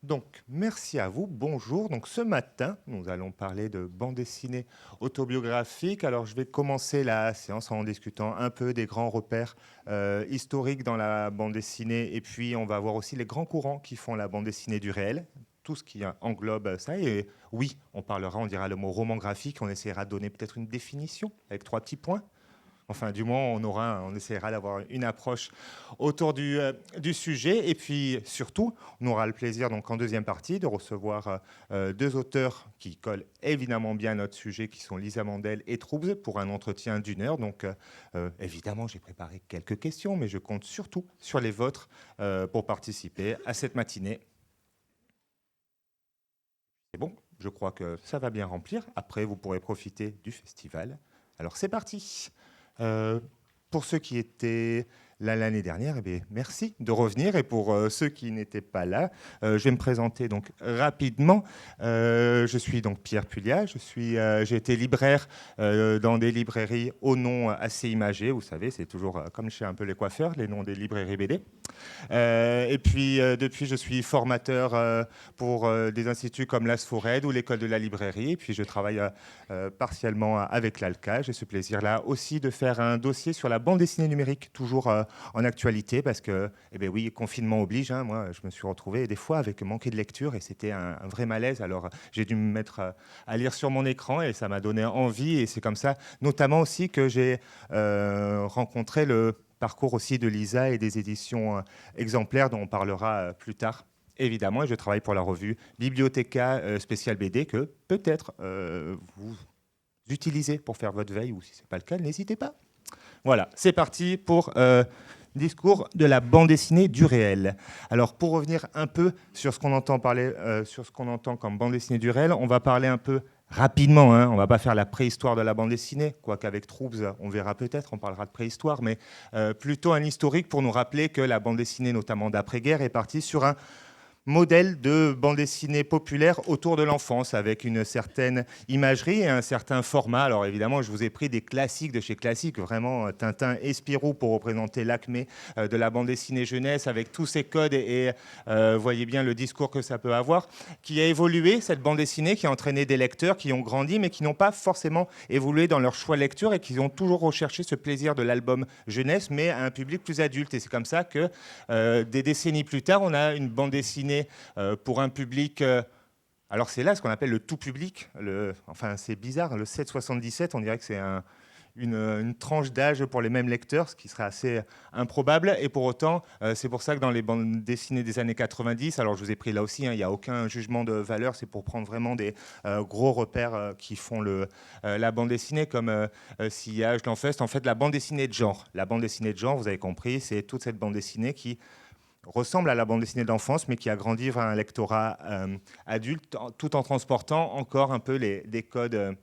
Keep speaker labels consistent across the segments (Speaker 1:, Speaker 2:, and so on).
Speaker 1: Donc, merci à vous. Bonjour. Donc, ce matin, nous allons parler de bande dessinée autobiographique. Alors, je vais commencer la séance en discutant un peu des grands repères historiques dans la bande dessinée. Et puis, on va voir aussi les grands courants qui font la bande dessinée du réel. Tout ce qui englobe ça. Et oui, on parlera, on dira le mot roman graphique. On essaiera de donner peut-être une définition avec 3 petits points. Enfin, du moins, on essaiera d'avoir une approche autour du sujet. Et puis, surtout, on aura le plaisir, donc, en deuxième partie, de recevoir 2 auteurs qui collent évidemment bien à notre sujet, qui sont Lisa Mandel et Troubs, pour un entretien d'1 heure. Donc, évidemment, j'ai préparé quelques questions, mais je compte surtout sur les vôtres pour participer à cette matinée. C'est bon, je crois que ça va bien remplir. Après, vous pourrez profiter du festival. Alors, c'est parti. Euh, pour ceux qui étaient là l'année dernière, eh bien, merci de revenir. Et pour ceux qui n'étaient pas là, je vais me présenter donc rapidement. Je suis donc Pierre Pulia. J'ai été libraire dans des librairies au nom assez imagé. Vous savez, c'est toujours comme chez un peu les coiffeurs, les noms des librairies BD. Et puis, depuis, je suis formateur pour des instituts comme l'ASFORED ou l'École de la librairie. Et puis, je travaille partiellement avec l'ALCA. J'ai ce plaisir-là aussi de faire un dossier sur la bande dessinée numérique, toujours en actualité, parce que, eh bien oui, confinement oblige. Hein, moi, je me suis retrouvé des fois avec manqué de lecture et c'était un vrai malaise. Alors, j'ai dû me mettre à lire sur mon écran et ça m'a donné envie. Et c'est comme ça, notamment aussi, que j'ai rencontré le parcours aussi de Lisa et des éditions exemplaires dont on parlera plus tard. Évidemment, et je travaille pour la revue Bibliothéca spéciale BD que peut-être vous utilisez pour faire votre veille, ou si ce n'est pas le cas, n'hésitez pas. Voilà, c'est parti pour discours de la bande dessinée du réel. Alors, pour revenir un peu sur ce qu'on entend parler, sur ce qu'on entend comme bande dessinée du réel, on va parler un peu rapidement. Hein, on ne va pas faire la préhistoire de la bande dessinée, quoique avec Troubs, on verra peut-être, on parlera de préhistoire, mais plutôt un historique pour nous rappeler que la bande dessinée, notamment d'après-guerre, est partie sur un modèle de bande dessinée populaire autour de l'enfance, avec une certaine imagerie et un certain format. Alors évidemment, je vous ai pris des classiques de chez classiques, vraiment Tintin et Spirou pour représenter l'acmé de la bande dessinée jeunesse, avec tous ces codes et voyez bien le discours que ça peut avoir, qui a évolué, cette bande dessinée, qui a entraîné des lecteurs qui ont grandi, mais qui n'ont pas forcément évolué dans leur choix de lecture et qui ont toujours recherché ce plaisir de l'album jeunesse, mais à un public plus adulte. Et c'est comme ça que des décennies plus tard, on a une bande dessinée pour un public. Alors c'est là ce qu'on appelle le tout public. Enfin c'est bizarre, le 7,77, on dirait que c'est une tranche d'âge pour les mêmes lecteurs, ce qui serait assez improbable. Et pour autant, c'est pour ça que dans les bandes dessinées des années 90, alors je vous ai pris là aussi, hein, il n'y a aucun jugement de valeur, c'est pour prendre vraiment des gros repères qui font la bande dessinée, comme Sillage, L'Enfest. En fait, la bande dessinée de genre. La bande dessinée de genre, vous avez compris, c'est toute cette bande dessinée qui ressemble à la bande dessinée d'enfance, mais qui a grandi vers un lectorat adulte, tout en transportant encore un peu des codes.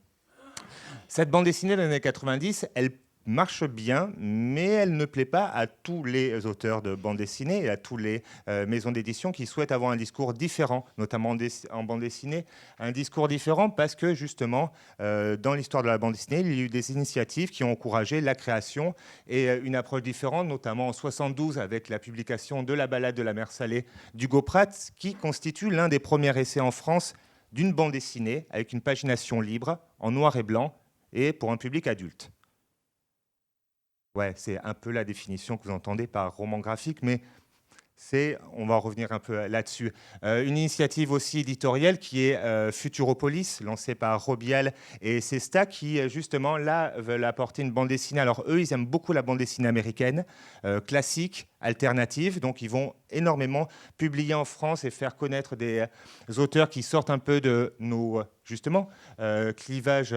Speaker 1: Cette bande dessinée des années 90, elle marche bien, mais elle ne plaît pas à tous les auteurs de bande dessinée et à toutes les maisons d'édition qui souhaitent avoir un discours différent, notamment en bande dessinée, un discours différent parce que justement, dans l'histoire de la bande dessinée, il y a eu des initiatives qui ont encouragé la création et une approche différente, notamment en 72 avec la publication de La balade de la mer Salée d'Hugo Pratt, qui constitue l'un des premiers essais en France d'une bande dessinée avec une pagination libre, en noir et blanc, et pour un public adulte. Ouais, c'est un peu la définition que vous entendez par roman graphique, mais on va revenir un peu là-dessus. Une initiative aussi éditoriale qui est Futuropolis, lancée par Robial et Sesta, qui justement là veulent apporter une bande dessinée. Alors eux, ils aiment beaucoup la bande dessinée américaine, classique, alternative, donc ils vont énormément publier en France et faire connaître des auteurs qui sortent un peu de nos, justement, clivages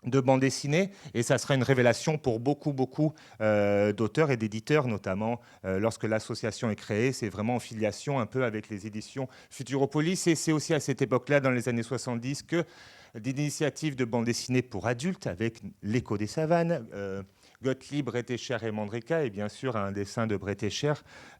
Speaker 1: de bande dessinée, et ça sera une révélation pour beaucoup d'auteurs et d'éditeurs, notamment lorsque l'association est créée. C'est vraiment en filiation un peu avec les éditions Futuropolis, et c'est aussi à cette époque-là, dans les années 70, que des initiatives de bande dessinée pour adultes, avec L'écho des savanes, Gottlieb, Bretécher et Mandrika, et bien sûr un dessin de Bretécher,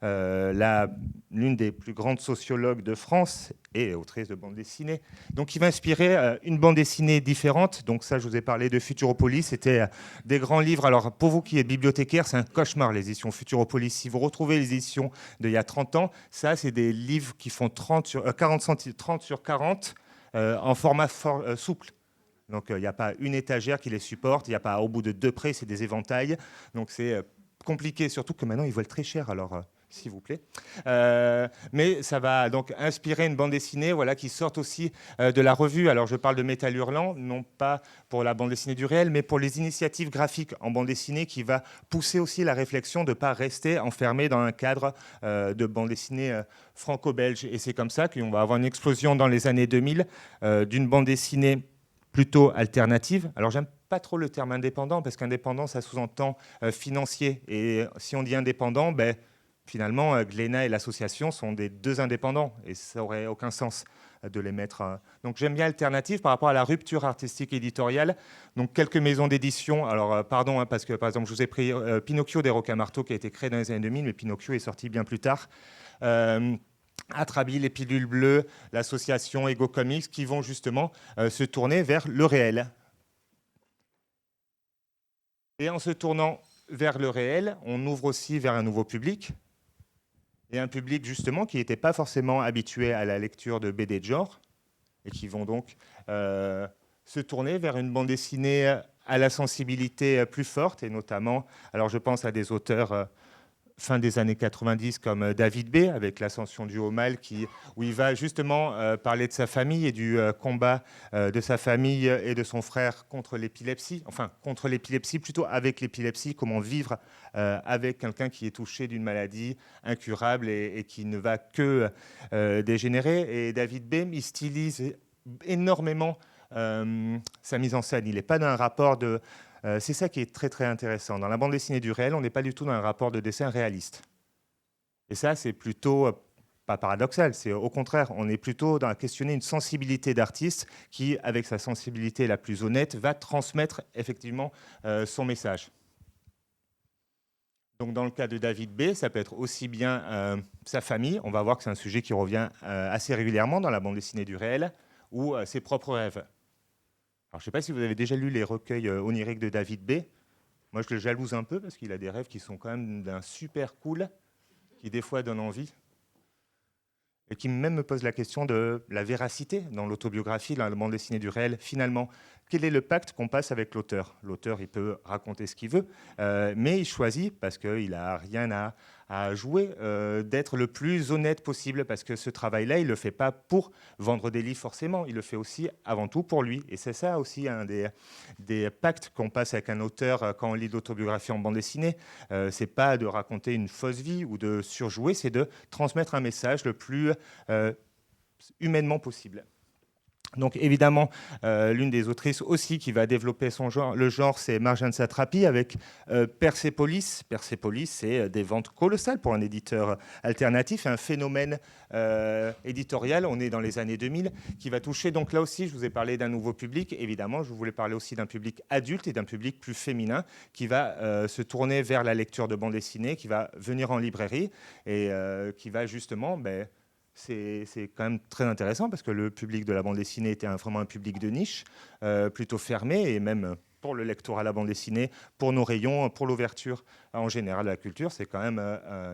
Speaker 1: l'une des plus grandes sociologues de France et autrice de bande dessinée. Donc il va inspirer une bande dessinée différente. Donc ça, je vous ai parlé de Futuropolis, c'était des grands livres. Alors pour vous qui êtes bibliothécaire, c'est un cauchemar les éditions Futuropolis. Si vous retrouvez les éditions d'il y a 30 ans, ça c'est des livres qui font 30 sur 40 en format souple. Donc, il n'y a pas une étagère qui les supporte, il n'y a pas au bout de 2 près, c'est des éventails. Donc, c'est compliqué, surtout que maintenant, ils volent très cher, alors s'il vous plaît. Mais ça va donc inspirer une bande dessinée voilà, qui sort aussi de la revue. Alors, je parle de Métal Hurlant, non pas pour la bande dessinée du réel, mais pour les initiatives graphiques en bande dessinée qui va pousser aussi la réflexion de ne pas rester enfermé dans un cadre de bande dessinée franco-belge. Et c'est comme ça qu'on va avoir une explosion dans les années 2000 d'une bande dessinée plutôt alternative. Alors, j'aime pas trop le terme indépendant, parce qu'indépendant, ça sous-entend financier. Et si on dit indépendant, ben, finalement, Glénat et l'association sont des 2 indépendants, et ça n'aurait aucun sens de les mettre. Donc, j'aime bien alternative par rapport à la rupture artistique éditoriale. Donc, quelques maisons d'édition. Alors, pardon, parce que, par exemple, je vous ai pris Pinocchio des Rocamamarteau, qui a été créé dans les années 2000, mais Pinocchio est sorti bien plus tard. Atrabi, les pilules bleues, l'association Ego Comics, qui vont justement se tourner vers le réel. Et en se tournant vers le réel, on ouvre aussi vers un nouveau public, et un public justement qui n'était pas forcément habitué à la lecture de BD de genre, et qui vont donc se tourner vers une bande dessinée à la sensibilité plus forte, et notamment, alors je pense à des auteurs fin des années 90 comme David B, avec l'ascension du haut mal, où il va justement parler de sa famille et du combat de sa famille et de son frère contre l'épilepsie, enfin contre l'épilepsie, plutôt avec l'épilepsie, comment vivre avec quelqu'un qui est touché d'une maladie incurable et qui ne va que dégénérer. Et David B, il stylise énormément sa mise en scène. Il n'est pas dans un rapport de... c'est ça qui est très très intéressant. Dans la bande dessinée du réel, on n'est pas du tout dans un rapport de dessin réaliste. Et ça, c'est plutôt pas paradoxal, c'est au contraire, on est plutôt dans à questionner une sensibilité d'artiste qui, avec sa sensibilité la plus honnête, va transmettre effectivement son message. Donc dans le cas de David B, ça peut être aussi bien sa famille, on va voir que c'est un sujet qui revient assez régulièrement dans la bande dessinée du réel, ou ses propres rêves. Alors, je ne sais pas si vous avez déjà lu les recueils oniriques de David B. Moi, je le jalouse un peu parce qu'il a des rêves qui sont quand même d'un super cool, qui des fois donnent envie, et qui même me pose la question de la véracité dans l'autobiographie, dans la bande dessinée du réel. Finalement, quel est le pacte qu'on passe avec l'auteur ? L'auteur, il peut raconter ce qu'il veut, mais il choisit, parce qu'il n'a rien à jouer, d'être le plus honnête possible, parce que ce travail-là, il ne le fait pas pour vendre des livres forcément, il le fait aussi avant tout pour lui. Et c'est ça aussi un des pactes qu'on passe avec un auteur quand on lit l'autobiographie en bande dessinée. C'est pas de raconter une fausse vie ou de surjouer, c'est de transmettre un message le plus humainement possible. Donc évidemment, l'une des autrices aussi qui va développer le genre, c'est Marjane Satrapi avec Persepolis. Persepolis, c'est des ventes colossales pour un éditeur alternatif, un phénomène éditorial, on est dans les années 2000, qui va toucher, donc là aussi, je vous ai parlé d'un nouveau public, évidemment, je voulais parler aussi d'un public adulte et d'un public plus féminin, qui va se tourner vers la lecture de bande dessinée, qui va venir en librairie, et qui va justement... c'est quand même très intéressant parce que le public de la bande dessinée était vraiment un public de niche, plutôt fermé, et même pour le lectorat à la bande dessinée, pour nos rayons, pour l'ouverture en général de la culture, c'est quand même,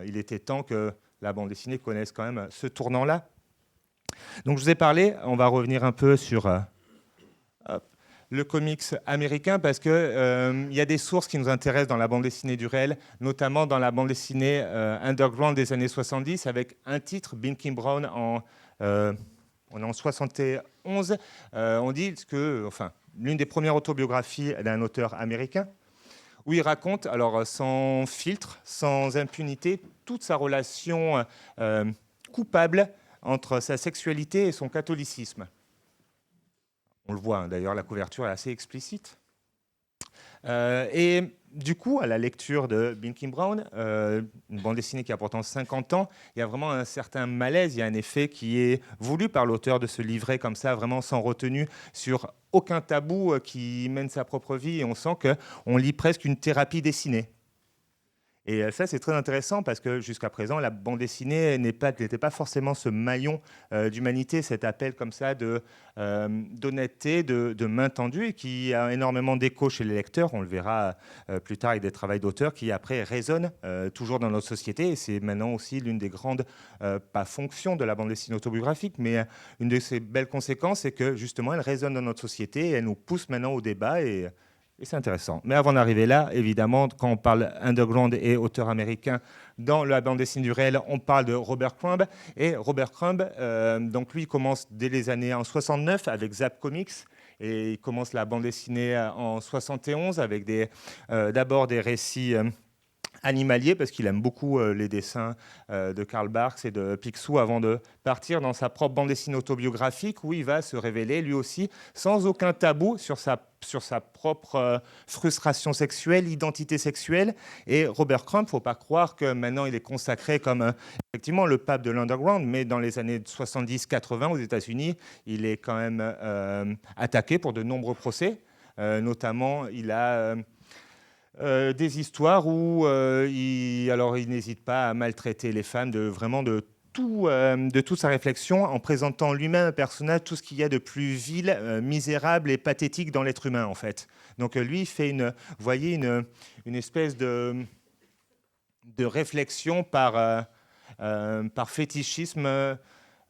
Speaker 1: il était temps que la bande dessinée connaisse quand même ce tournant-là. Donc je vous ai parlé, on va revenir un peu sur le comics américain, parce qu'il y a des sources qui nous intéressent dans la bande dessinée du réel, notamment dans la bande dessinée underground des années 70, avec un titre, Binky Brown, on est en 71. On dit que, enfin, l'une des premières autobiographies d'un auteur américain, où il raconte, alors sans filtre, sans impunité, toute sa relation coupable entre sa sexualité et son catholicisme. On le voit, hein, d'ailleurs, la couverture est assez explicite. Et du coup, à la lecture de Binky Brown, une bande dessinée qui a pourtant 50 ans, il y a vraiment un certain malaise, il y a un effet qui est voulu par l'auteur de se livrer comme ça, vraiment sans retenue, sur aucun tabou, qui mène sa propre vie, et on sent qu'on lit presque une thérapie dessinée. Et ça, c'est très intéressant parce que jusqu'à présent, la bande dessinée n'était pas forcément ce maillon d'humanité, cet appel comme ça d'honnêteté, de main tendue, et qui a énormément d'écho chez les lecteurs. On le verra plus tard avec des travaux d'auteurs qui, après, résonnent toujours dans notre société. Et c'est maintenant aussi l'une des grandes, pas fonctions de la bande dessinée autobiographique, mais une de ses belles conséquences, c'est que justement, elle résonne dans notre société et elle nous pousse maintenant au débat. Et c'est intéressant. Mais avant d'arriver là, évidemment, quand on parle underground et auteur américain, dans la bande dessinée du réel, on parle de Robert Crumb. Et Robert Crumb, donc lui, il commence dès les années en 69 avec Zap Comics. Et il commence la bande dessinée en 71 avec d'abord des récits animalier, parce qu'il aime beaucoup les dessins de Karl Barks et de Picsou, avant de partir dans sa propre bande dessinée autobiographique, où il va se révéler lui aussi sans aucun tabou sur sa propre frustration sexuelle, identité sexuelle. Et Robert Crumb, il ne faut pas croire que maintenant il est consacré comme effectivement le pape de l'underground, mais dans les années 70-80 aux États-Unis, il est quand même attaqué pour de nombreux procès. Notamment, il a des histoires où il n'hésite pas à maltraiter les femmes, de toute sa réflexion, en présentant lui-même un personnage, tout ce qu'il y a de plus vil, misérable et pathétique dans l'être humain, en fait. Donc lui, il fait vous voyez, une espèce de réflexion par fétichisme.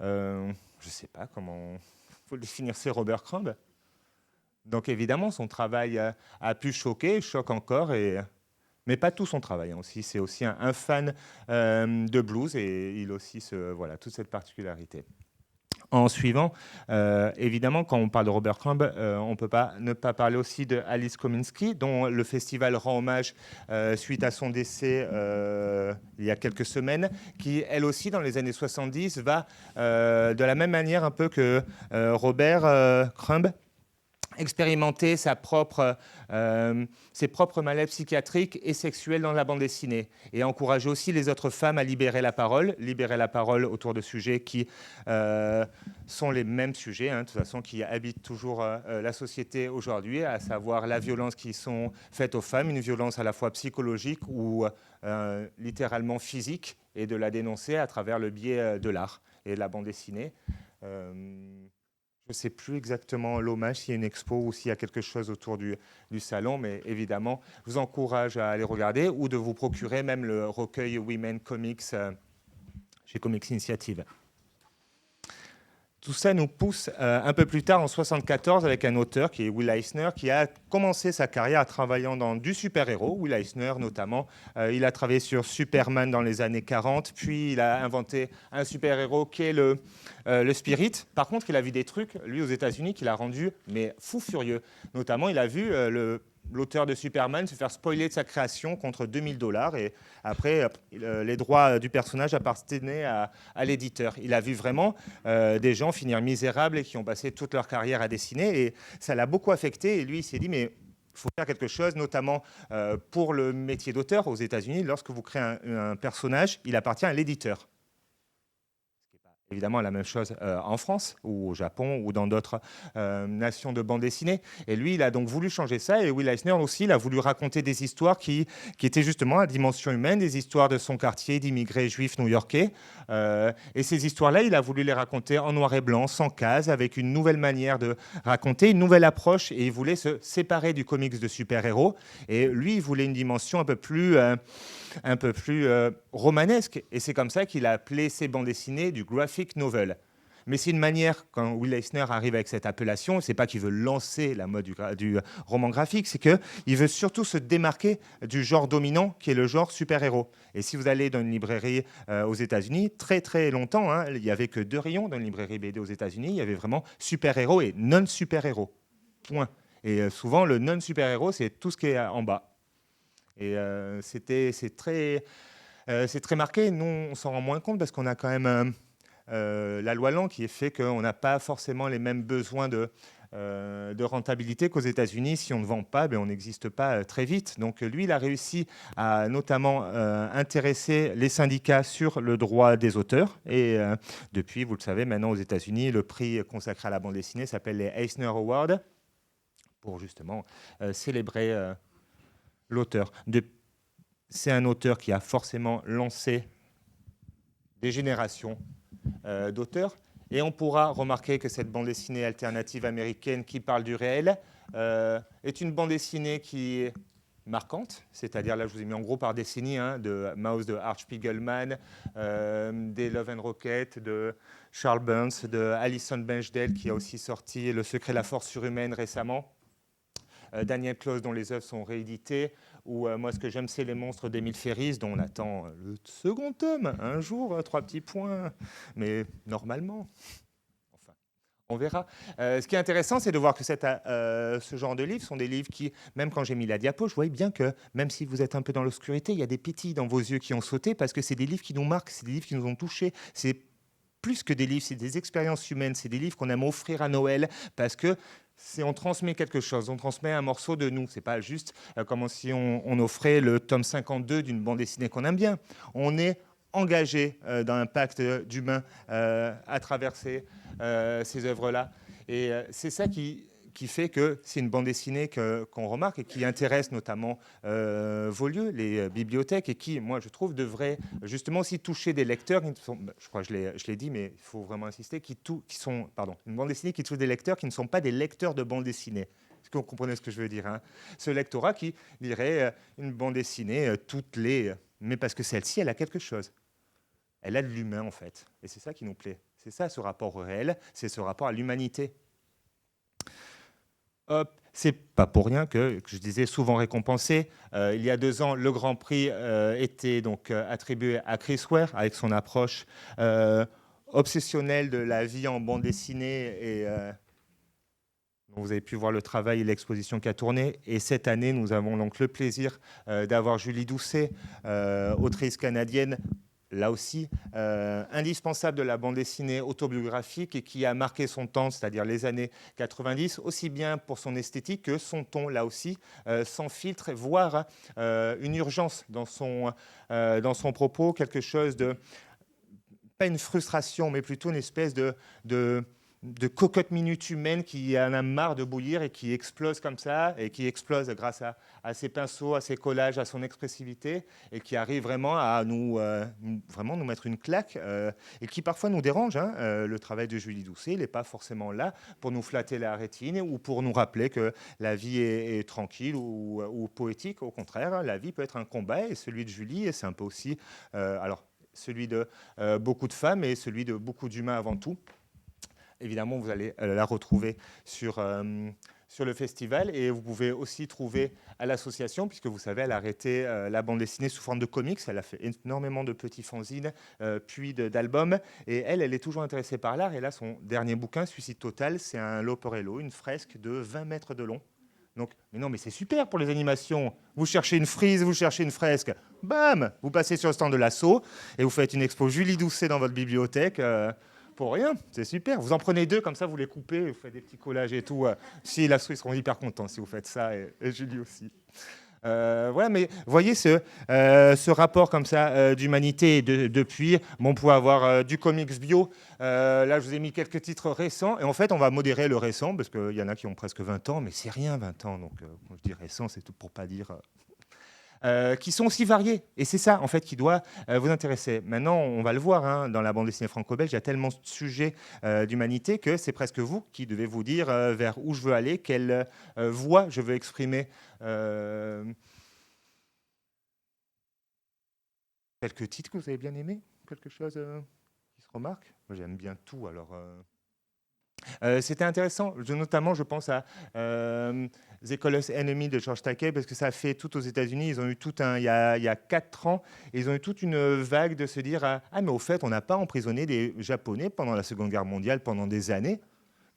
Speaker 1: Je ne sais pas comment il faut le définir, c'est Robert Crumb. Donc évidemment, son travail a pu choquer, choque encore, mais pas tout son travail. Aussi, c'est aussi un fan de blues, et il aussi voilà, toute cette particularité. En suivant, évidemment, quand on parle de Robert Crumb, on ne peut pas ne pas parler aussi de Alice Kominsky, dont le festival rend hommage suite à son décès il y a quelques semaines, qui, elle aussi, dans les années 70, va de la même manière un peu que Robert Crumb, expérimenter ses propres malaises psychiatriques et sexuels dans la bande dessinée, et encourager aussi les autres femmes à libérer la parole autour de sujets qui sont les mêmes sujets, de toute façon, qui habitent toujours la société aujourd'hui, à savoir la violence qui sont faites aux femmes, une violence à la fois psychologique ou littéralement physique, et de la dénoncer à travers le biais de l'art et de la bande dessinée. Je ne sais plus exactement l'hommage, s'il y a une expo ou s'il y a quelque chose autour du salon, mais évidemment, je vous encourage à aller regarder, ou de vous procurer même le recueil Women Comics chez Comics Initiative. Tout ça nous pousse un peu plus tard, en 1974, avec un auteur qui est Will Eisner, qui a commencé sa carrière en travaillant dans du super-héros. Will Eisner, notamment, il a travaillé sur Superman dans les années 40, puis il a inventé un super-héros qui est le Spirit. Par contre, il a vu des trucs, lui, aux États-Unis, qui l'a rendu mais fou furieux. Notamment, il a vu l'auteur de Superman se faire spoiler de sa création contre $2000, et après, les droits du personnage appartenaient à l'éditeur. Il a vu vraiment des gens finir misérables et qui ont passé toute leur carrière à dessiner, et ça l'a beaucoup affecté, et lui, il s'est dit, mais il faut faire quelque chose, notamment pour le métier d'auteur aux États-Unis. Lorsque vous créez un personnage, il appartient à l'éditeur. Évidemment, la même chose en France ou au Japon ou dans d'autres nations de bande dessinée. Et lui, il a donc voulu changer ça. Et Will Eisner aussi, il a voulu raconter des histoires qui étaient justement à dimension humaine, des histoires de son quartier d'immigrés juifs new-yorkais. Et ces histoires-là, il a voulu les raconter en noir et blanc, sans cases, avec une nouvelle manière de raconter, une nouvelle approche. Et il voulait se séparer du comics de super-héros. Et lui, il voulait une dimension un peu plus romanesque. Et c'est comme ça qu'il a appelé ses bandes dessinées du graphic novel. Mais c'est une manière, quand Will Eisner arrive avec cette appellation, c'est pas qu'il veut lancer la mode du roman graphique, c'est qu'il veut surtout se démarquer du genre dominant qui est le genre super-héros. Et si vous allez dans une librairie aux États-Unis, très très longtemps, il n'y avait que 2 rayons dans une librairie BD aux États-Unis, il y avait vraiment super-héros et non-super-héros. Point. Et souvent, le non-super-héros, c'est tout ce qui est en bas. Et c'est très marqué. Nous, on s'en rend moins compte parce qu'on a quand même la loi Lang qui est fait qu'on n'a pas forcément les mêmes besoins de rentabilité qu'aux États-Unis. Si on ne vend pas, on n'existe pas très vite. Donc lui, il a réussi à notamment intéresser les syndicats sur le droit des auteurs. Et depuis, vous le savez, maintenant aux États-Unis, le prix consacré à la bande dessinée s'appelle les Eisner Awards, pour justement célébrer l'auteur. C'est un auteur qui a forcément lancé des générations d'auteurs. Et on pourra remarquer que cette bande dessinée alternative américaine qui parle du réel est une bande dessinée qui est marquante, c'est-à-dire là je vous ai mis en gros par décennie, de Mouse de Art Spiegelman, des Love and Rocket de Charles Burns, de Alison Bechdel qui a aussi sorti Le secret de la force surhumaine récemment, Daniel Close dont les œuvres sont rééditées, ou moi ce que j'aime c'est Les monstres d'Émile Ferris dont on attend le second tome un jour, 3 petits points, mais normalement, enfin, on verra. Ce qui est intéressant c'est de voir que ce genre de livres sont des livres qui, même quand j'ai mis la diapo, je voyais bien que même si vous êtes un peu dans l'obscurité, il y a des pétilles dans vos yeux qui ont sauté parce que c'est des livres qui nous marquent, c'est des livres qui nous ont touchés, c'est plus que des livres, c'est des expériences humaines, c'est des livres qu'on aime offrir à Noël parce que on transmet quelque chose, on transmet un morceau de nous. C'est pas juste comme si on offrait le tome 52 d'une bande dessinée qu'on aime bien. On est engagé dans un pacte d'humains à travers ces œuvres-là. Et c'est ça qui fait que c'est une bande dessinée qu'on remarque et qui intéresse notamment vos lieux, les bibliothèques, et qui, moi, je trouve, devrait justement aussi toucher des lecteurs, je crois que je l'ai dit, mais il faut vraiment insister, une bande dessinée qui touche des lecteurs qui ne sont pas des lecteurs de bande dessinée. Est-ce que vous comprenez ce que je veux dire, Ce lectorat qui dirait une bande dessinée, mais parce que celle-ci, elle a quelque chose. Elle a de l'humain, en fait. Et c'est ça qui nous plaît. C'est ça, ce rapport au réel, c'est ce rapport à l'humanité. C'est pas pour rien que je disais souvent récompensé. Il y a 2 ans, le Grand Prix était donc attribué à Chris Ware avec son approche obsessionnelle de la vie en bande dessinée et dont vous avez pu voir le travail et l'exposition qui a tourné. Et cette année, nous avons donc le plaisir d'avoir Julie Doucet, autrice canadienne, là aussi, indispensable de la bande dessinée autobiographique et qui a marqué son temps, c'est-à-dire les années 90, aussi bien pour son esthétique que son ton, là aussi, sans filtre, voire une urgence dans son propos, quelque chose de, pas une frustration, mais plutôt une espèce de cocotte minute humaine qui en a marre de bouillir et qui explose comme ça, et qui explose grâce à ses pinceaux, à ses collages, à son expressivité, et qui arrive vraiment à vraiment nous mettre une claque, et qui parfois nous dérange. Le travail de Julie Doucet, il n'est pas forcément là pour nous flatter la rétine ou pour nous rappeler que la vie est tranquille ou poétique. Au contraire, la vie peut être un combat, et celui de Julie, et c'est un peu aussi celui de beaucoup de femmes et celui de beaucoup d'humains avant tout. Évidemment, vous allez la retrouver sur le festival, et vous pouvez aussi trouver à l'association, puisque vous savez, elle a arrêté la bande dessinée sous forme de comics. Elle a fait énormément de petits fanzines, puis d'albums, et elle est toujours intéressée par l'art. Et là, son dernier bouquin, Suicide Total, c'est un Leporello, une fresque de 20 mètres de long. Donc, mais c'est super pour les animations. Vous cherchez une frise, vous cherchez une fresque, bam, vous passez sur le stand de l'Asso et vous faites une expo Julie Doucet dans votre bibliothèque. Pour rien, c'est super. Vous en prenez 2, comme ça, vous les coupez, vous faites des petits collages et tout. Si l'Asso, ils seront hyper contents si vous faites ça, et Julie aussi. Voilà, mais voyez ce rapport comme ça d'humanité. Depuis, on peut avoir du comics bio. Là, je vous ai mis quelques titres récents. Et en fait, on va modérer le récent, parce qu'il y en a qui ont presque 20 ans, mais c'est rien, 20 ans. Donc, quand je dis récent, c'est tout pour pas dire... qui sont aussi variés. Et c'est ça, en fait, qui doit vous intéresser. Maintenant, on va le voir, dans la bande dessinée franco-belge, il y a tellement de sujets d'humanité que c'est presque vous qui devez vous dire vers où je veux aller, quelle voix je veux exprimer. Quelques titres que vous avez bien aimés? Quelque chose qui se remarque? Moi, j'aime bien tout, alors... C'était intéressant, notamment je pense à The Colossus Enemy de George Takei, parce que ça a fait tout aux États-Unis. Ils ont eu il y a 4 ans, et ils ont eu toute une vague de se dire mais au fait, on n'a pas emprisonné des Japonais pendant la Seconde Guerre mondiale pendant des années,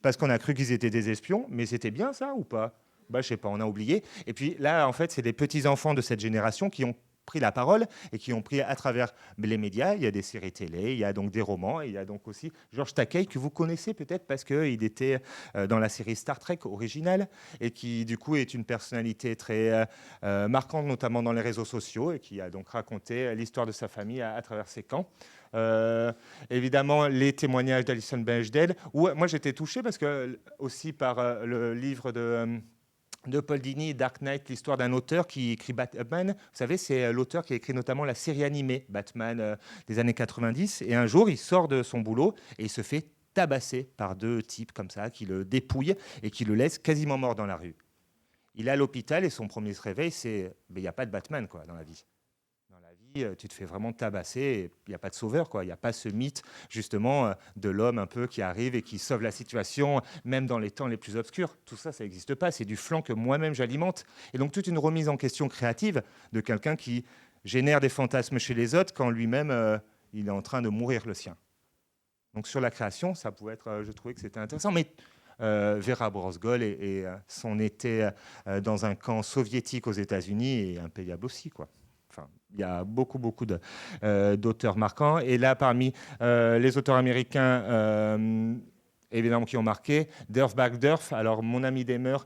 Speaker 1: parce qu'on a cru qu'ils étaient des espions, mais c'était bien ça ou pas? Je sais pas, on a oublié. Et puis là, en fait, c'est des petits-enfants de cette génération qui ont pris la parole et qui ont pris à travers les médias. Il y a des séries télé, il y a donc des romans, et il y a donc aussi George Takei, que vous connaissez peut-être parce qu'il était dans la série Star Trek originale et qui du coup est une personnalité très marquante, notamment dans les réseaux sociaux, et qui a donc raconté l'histoire de sa famille à travers ses camps. Évidemment, les témoignages d'Alison Bechdel, où moi j'étais touché parce que aussi par le livre de Paul Dini, Dark Knight, l'histoire d'un auteur qui écrit Batman. Vous savez, c'est l'auteur qui a écrit notamment la série animée Batman des années 90. Et un jour, il sort de son boulot et il se fait tabasser par deux types comme ça, qui le dépouillent et qui le laissent quasiment mort dans la rue. Il est à l'hôpital et son premier réveil, c'est il n'y a pas de Batman quoi, dans la vie. Dans la vie, tu te fais vraiment tabasser, il n'y a pas de sauveur, quoi. Il n'y a pas ce mythe, justement, de l'homme un peu qui arrive et qui sauve la situation, même dans les temps les plus obscurs. Tout ça, ça n'existe pas. C'est du flanc que moi-même j'alimente. Et donc, toute une remise en question créative de quelqu'un qui génère des fantasmes chez les autres quand lui-même, il est en train de mourir le sien. Donc, sur la création, ça pouvait être, je trouvais que c'était intéressant. Mais Vera Brosgol et son été dans un camp soviétique aux États-Unis est impayable aussi, quoi. Enfin, il y a beaucoup d'auteurs marquants. Et là, parmi les auteurs américains, évidemment, qui ont marqué, Derf Backderf, alors mon ami Demer,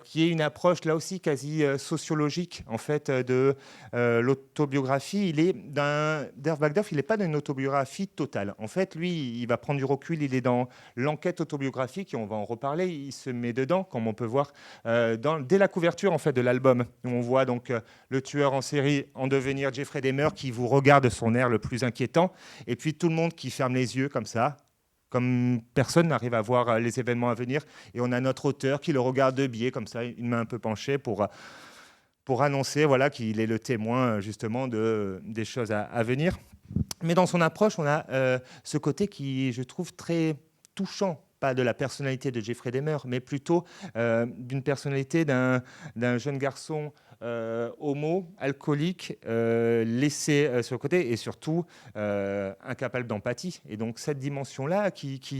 Speaker 1: qui est une approche, là aussi, quasi sociologique, en fait, de l'autobiographie. Derf Backderf, il n'est pas dans une autobiographie totale. En fait, lui, il va prendre du recul, il est dans l'enquête autobiographique, et on va en reparler, il se met dedans, comme on peut voir dès la couverture, en fait, de l'album, où on voit donc le tueur en série en devenir, Jeffrey Dahmer, qui vous regarde de son air le plus inquiétant, et puis tout le monde qui ferme les yeux comme ça, comme personne n'arrive à voir les événements à venir. Et on a notre auteur qui le regarde de biais, comme ça, une main un peu penchée, pour annoncer voilà, qu'il est le témoin, justement, des choses à venir. Mais dans son approche, on a ce côté qui, je trouve, très touchant, pas de la personnalité de Jeffrey Dahmer, mais plutôt d'une personnalité d'un jeune garçon homo, alcoolique, laissé sur le côté et surtout incapable d'empathie. Et donc cette dimension-là qui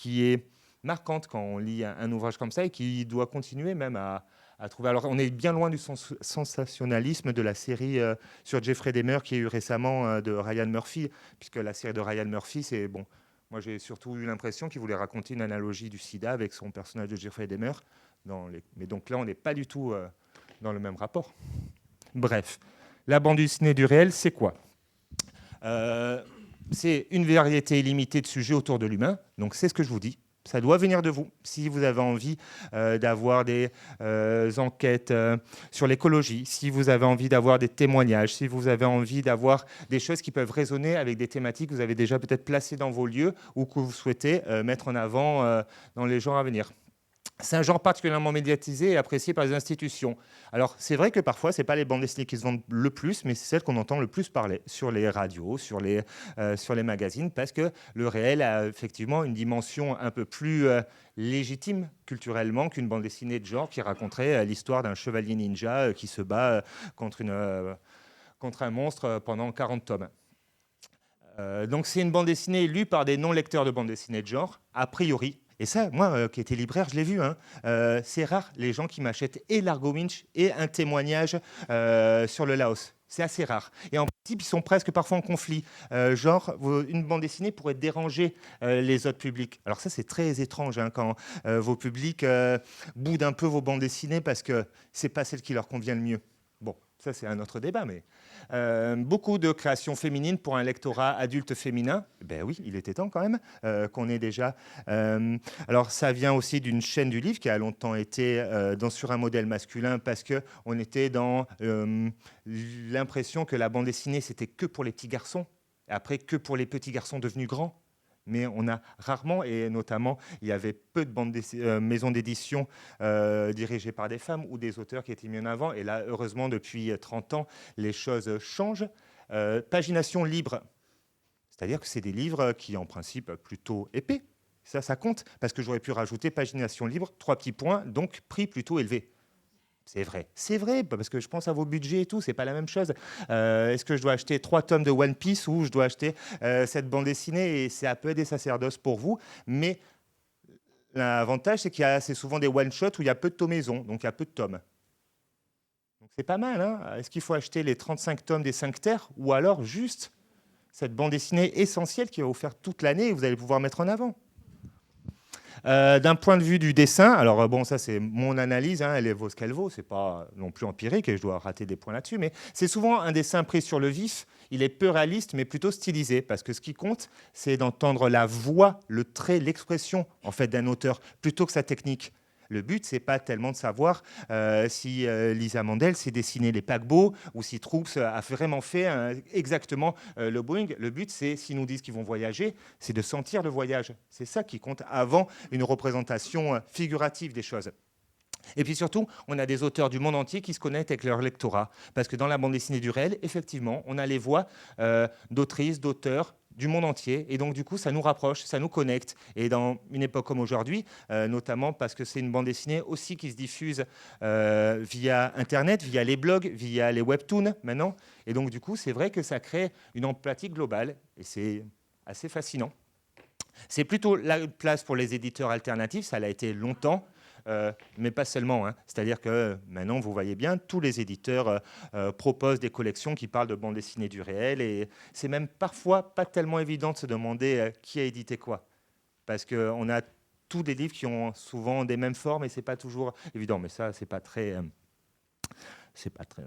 Speaker 1: est marquante quand on lit un ouvrage comme ça et qui doit continuer même à trouver. Alors on est bien loin du sensationnalisme de la série sur Jeffrey Dahmer qui a eu récemment de Ryan Murphy, puisque la série de Ryan Murphy, c'est bon. Moi, j'ai surtout eu l'impression qu'il voulait raconter une analogie du sida avec son personnage de Jeffrey Dahmer. Mais donc là, on n'est pas du tout dans le même rapport. Bref, la bande dessinée du réel, c'est quoi ? C'est une variété illimitée de sujets autour de l'humain. Donc, c'est ce que je vous dis. Ça doit venir de vous. Si vous avez envie d'avoir des enquêtes sur l'écologie, si vous avez envie d'avoir des témoignages, si vous avez envie d'avoir des choses qui peuvent résonner avec des thématiques que vous avez déjà peut-être placées dans vos lieux ou que vous souhaitez mettre en avant dans les jours à venir. C'est un genre particulièrement médiatisé et apprécié par les institutions. Alors, c'est vrai que parfois, ce n'est pas les bandes dessinées qui se vendent le plus, mais c'est celles qu'on entend le plus parler sur les radios, sur les magazines, parce que le réel a effectivement une dimension un peu plus légitime culturellement qu'une bande dessinée de genre qui raconterait l'histoire d'un chevalier ninja qui se bat contre un monstre pendant 40 tomes. Donc, c'est une bande dessinée lue par des non-lecteurs de bande dessinée de genre, a priori. Et ça, moi, qui étais libraire, je l'ai vu. C'est rare, les gens qui m'achètent et Largo Winch et un témoignage sur le Laos. C'est assez rare. Et en principe, ils sont presque parfois en conflit. Genre, une bande dessinée pourrait déranger les autres publics. Alors ça, c'est très étrange quand vos publics boudent un peu vos bandes dessinées parce que ce n'est pas celle qui leur convient le mieux. Bon, ça, c'est un autre débat, mais... beaucoup de créations féminines pour un lectorat adulte féminin. Ben oui, il était temps quand même qu'on ait déjà... alors ça vient aussi d'une chaîne du livre qui a longtemps été sur un modèle masculin parce qu'on était dans l'impression que la bande dessinée, c'était que pour les petits garçons, et après que pour les petits garçons devenus grands. Mais on a rarement, et notamment, il y avait peu de maisons d'édition dirigées par des femmes ou des auteurs qui étaient mis en avant. Et là, heureusement, depuis 30 ans, les choses changent. Pagination libre, c'est-à-dire que c'est des livres qui, en principe, plutôt épais. Ça compte, parce que j'aurais pu rajouter pagination libre, 3 petits points, donc prix plutôt élevé. C'est vrai, parce que je pense à vos budgets et tout, c'est pas la même chose. Est-ce que je dois acheter 3 tomes de One Piece ou je dois acheter cette bande dessinée et ça peut être des sacerdoces pour vous, mais l'avantage c'est qu'il y a assez souvent des one-shots où il y a peu de tomaisons, donc il y a peu de tomes. Donc C'est pas mal, hein? Est-ce qu'il faut acheter les 35 tomes des 5 terres ou alors juste cette bande dessinée essentielle qui va vous faire toute l'année et vous allez pouvoir mettre en avant? D'un point de vue du dessin, alors bon, ça c'est mon analyse, hein, elle vaut ce qu'elle vaut, c'est pas non plus empirique et je dois rater des points là-dessus, mais c'est souvent un dessin pris sur le vif, il est peu réaliste mais plutôt stylisé, parce que ce qui compte, c'est d'entendre la voix, le trait, l'expression en fait d'un auteur, plutôt que sa technique. Le but, c'est pas tellement de savoir si Lisa Mandel s'est dessiné les paquebots ou si Troops a vraiment fait exactement le Boeing. Le but, c'est, s'ils nous disent qu'ils vont voyager, c'est de sentir le voyage. C'est ça qui compte avant une représentation figurative des choses. Et puis surtout, on a des auteurs du monde entier qui se connectent avec leur lectorat. Parce que dans la bande dessinée du réel, effectivement, on a les voix d'autrices, d'auteurs du monde entier. Et donc, du coup, ça nous rapproche, ça nous connecte. Et dans une époque comme aujourd'hui, notamment parce que c'est une bande dessinée aussi qui se diffuse via Internet, via les blogs, via les webtoons maintenant. Et donc, du coup, c'est vrai que ça crée une empathie globale. Et c'est assez fascinant. C'est plutôt la place pour les éditeurs alternatifs, ça l'a été longtemps. Mais pas seulement. Hein. C'est-à-dire que maintenant, vous voyez bien, tous les éditeurs proposent des collections qui parlent de bande dessinée du réel. Et c'est même parfois pas tellement évident de se demander qui a édité quoi. Parce qu'on a tous des livres qui ont souvent des mêmes formes et c'est pas toujours évident. Mais ça, c'est pas très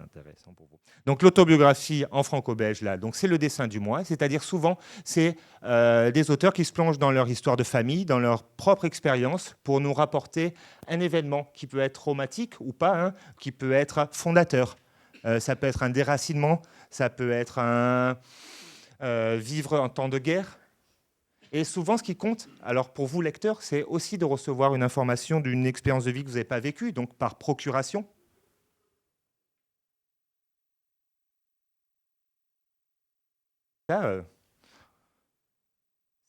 Speaker 1: intéressant pour vous. Donc l'autobiographie en franco-belge, là, donc c'est le dessin du mois, c'est-à-dire souvent c'est des auteurs qui se plongent dans leur histoire de famille, dans leur propre expérience, pour nous rapporter un événement qui peut être traumatique ou pas, hein, qui peut être fondateur. Ça peut être un déracinement, ça peut être un vivre en temps de guerre. Et souvent, ce qui compte, alors pour vous, lecteurs, c'est aussi de recevoir une information d'une expérience de vie que vous n'avez pas vécue, donc par procuration. Ça,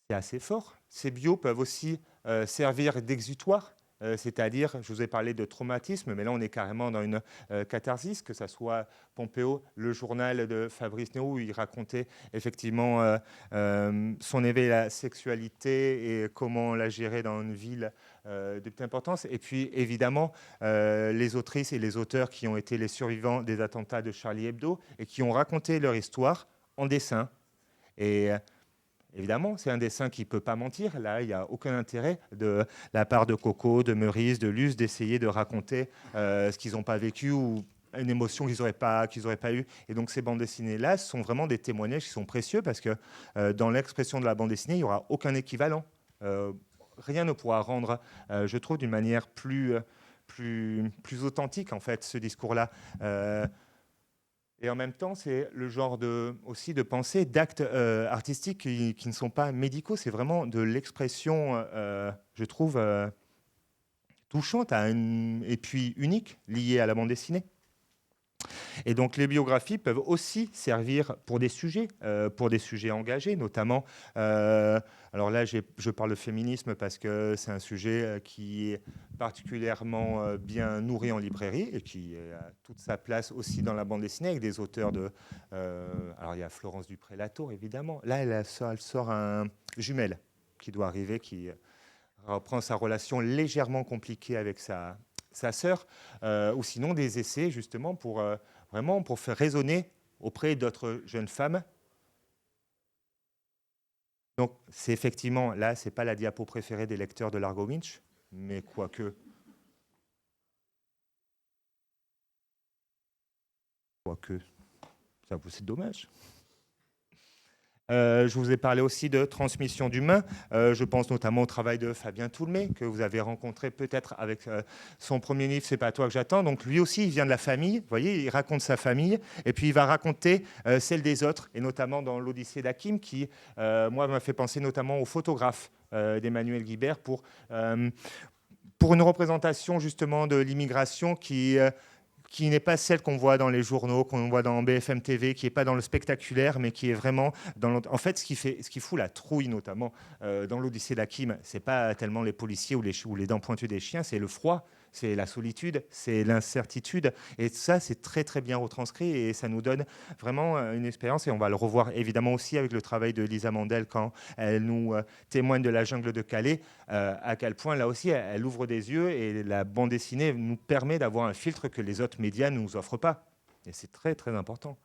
Speaker 1: c'est assez fort. Ces bios peuvent aussi servir d'exutoire, c'est-à-dire, je vous ai parlé de traumatisme, mais là on est carrément dans une catharsis, que ce soit Pompéo, le journal de Fabrice Néo, où il racontait effectivement son éveil à la sexualité et comment la gérer dans une ville de petite importance. Et puis évidemment, les autrices et les auteurs qui ont été les survivants des attentats de Charlie Hebdo et qui ont raconté leur histoire en dessin. Et évidemment, c'est un dessin qui ne peut pas mentir. Là, il n'y a aucun intérêt de la part de Coco, de Meurice, de Luce d'essayer de raconter ce qu'ils n'ont pas vécu ou une émotion qu'ils n'auraient pas eue. Et donc, ces bandes dessinées-là sont vraiment des témoignages qui sont précieux parce que dans l'expression de la bande dessinée, il n'y aura aucun équivalent. Rien ne pourra rendre, je trouve, d'une manière plus authentique, en fait, ce discours-là. Et en même temps, c'est le genre aussi de pensée, d'actes artistiques qui ne sont pas médicaux. C'est vraiment de l'expression, je trouve, touchante et puis unique, liée à la bande dessinée. Et donc les biographies peuvent aussi servir pour des sujets engagés, notamment. Alors là, je parle de féminisme parce que c'est un sujet qui est particulièrement bien nourri en librairie et qui a toute sa place aussi dans la bande dessinée avec des auteurs de. Alors il y a Florence Dupré-Latour, évidemment. Là, elle sort un jumelle qui doit arriver, qui reprend sa relation légèrement compliquée avec sa sœur, ou sinon des essais justement pour vraiment pour faire résonner auprès d'autres jeunes femmes. Donc c'est effectivement, là, c'est pas la diapo préférée des lecteurs de Largo Winch, mais quoique, ça c'est dommage. Je vous ai parlé aussi de transmission d'humains. Je pense notamment au travail de Fabien Toulmé, que vous avez rencontré peut-être avec son premier livre, C'est pas toi que j'attends. Donc lui aussi, il vient de la famille. Vous voyez, il raconte sa famille et puis il va raconter celle des autres, et notamment dans l'Odyssée d'Hakim, qui, moi, m'a fait penser notamment au photographe d'Emmanuel Guibert pour une représentation justement de l'immigration qui n'est pas celle qu'on voit dans les journaux, qu'on voit dans BFM TV, qui n'est pas dans le spectaculaire, mais qui est vraiment dans en fait, ce qui fout la trouille, notamment dans l'Odyssée d'Hakim, c'est pas tellement les policiers ou les dents pointues des chiens, c'est le froid, c'est la solitude, c'est l'incertitude. Et ça, c'est très, très bien retranscrit et ça nous donne vraiment une expérience. Et on va le revoir évidemment aussi avec le travail de Lisa Mandel quand elle nous témoigne de la jungle de Calais, à quel point, là aussi, elle ouvre des yeux et la bande dessinée nous permet d'avoir un filtre que les autres médias ne nous offrent pas. Et c'est très, très important.